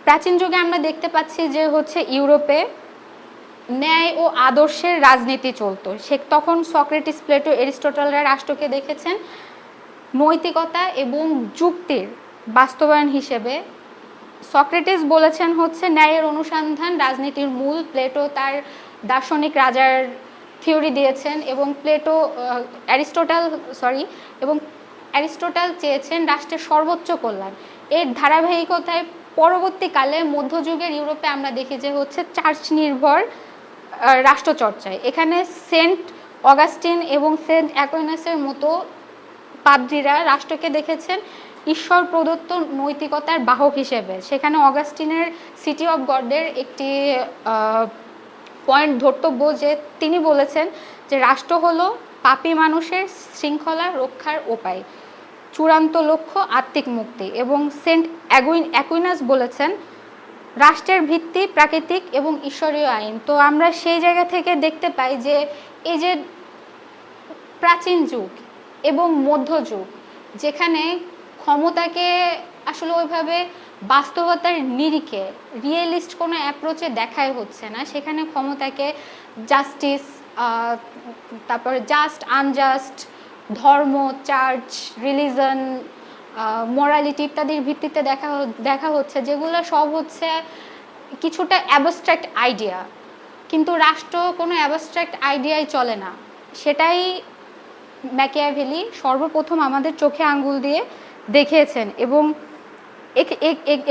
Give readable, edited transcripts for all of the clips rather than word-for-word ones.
প্রাচীন যুগে আমরা দেখতে পাচ্ছি যে হচ্ছে ইউরোপে ন্যায় ও আদর্শের রাজনীতি চলতো। সে তখন সক্রেটিস, প্লেটো, এরিস্টটলরা রাষ্ট্রকে দেখেছেন নৈতিকতা এবং যুক্তির বাস্তবায়ন হিসেবে। সক্রেটিস বলেছেন হচ্ছে ন্যায়ের অনুসন্ধান রাজনীতির মূল। প্লেটো তার দার্শনিক রাজার থিওরি দিয়েছেন এবং অ্যারিস্টোটল চেয়েছেন রাষ্ট্রের সর্বোচ্চ কল্যাণ। এর ধারাবাহিকতায় পরবর্তীকালে মধ্যযুগের ইউরোপে আমরা দেখি যে হচ্ছে চার্চ নির্ভর রাষ্ট্রচর্চায়। এখানে সেন্ট অগাস্টিন এবং সেন্ট অ্যাকুইনাসের মতো পাদ্রীরা রাষ্ট্রকে দেখেছেন ঈশ্বর প্রদত্ত নৈতিকতার বাহক হিসেবে। সেখানে অগাস্টিনের সিটি অফ গডের একটি পয়েন্ট ধর্তব্য, যে তিনি বলেছেন যে রাষ্ট্র হলো পাপী মানুষের শৃঙ্খলা রক্ষার উপায়, চূড়ান্ত লক্ষ্য আত্মিক মুক্তি। এবং সেন্ট অ্যাকুইনাস বলেছেন রাষ্ট্রের ভিত্তি প্রাকৃতিক এবং ঈশ্বরীয় আইন। তো আমরা সেই জায়গা থেকে দেখতে পাই যে এই যে প্রাচীন যুগ এবং মধ্যযুগ, যেখানে ক্ষমতাকে আসলে ওইভাবে বাস্তবতার নিরিখে রিয়েলিস্ট কোনো অ্যাপ্রোচে দেখাই হচ্ছে না, সেখানে ক্ষমতাকে জাস্টিস, তারপর জাস্ট আনজাস্ট, ধর্ম, চার্চ, রিলিজন, মোরালিটি ইত্যাদির ভিত্তিতে দেখা হচ্ছে, যেগুলো সব হচ্ছে কিছুটা অ্যাবস্ট্রাক্ট আইডিয়া। কিন্তু রাষ্ট্র কোনো অ্যাবস্ট্রাক্ট আইডিয়ায় চলে না, সেটাই ম্যাকিয়াভেলি সর্বপ্রথম আমাদের চোখে আঙ্গুল দিয়ে দেখিয়েছেন। এবং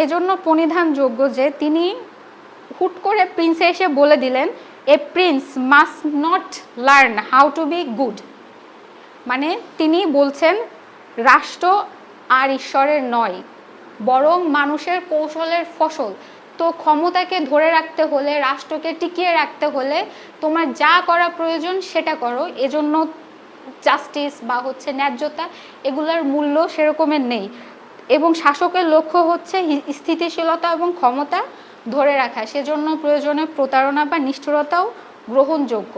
এজন্য প্রণিধানযোগ্য যে তিনি হুট করে প্রিন্সে এসে বলে দিলেন a prince must not learn how to be good. মানে তিনি বলছেন রাষ্ট্র আর ঈশ্বরের নয়, বরং মানুষের কৌশলের ফসল। তো ক্ষমতাকে ধরে রাখতে হলে, রাষ্ট্রকে টিকিয়ে রাখতে হলে তোমার যা করা প্রয়োজন সেটা করো। এজন্য জাস্টিস বা হচ্ছে ন্যায্যতা, এগুলোর মূল্য সেরকমের নেই। এবং শাসকের লক্ষ্য হচ্ছে স্থিতিশীলতা এবং ক্ষমতা ধরে রাখা, সেজন্য প্রয়োজনে প্রতারণা বা নিষ্ঠুরতাও গ্রহণযোগ্য।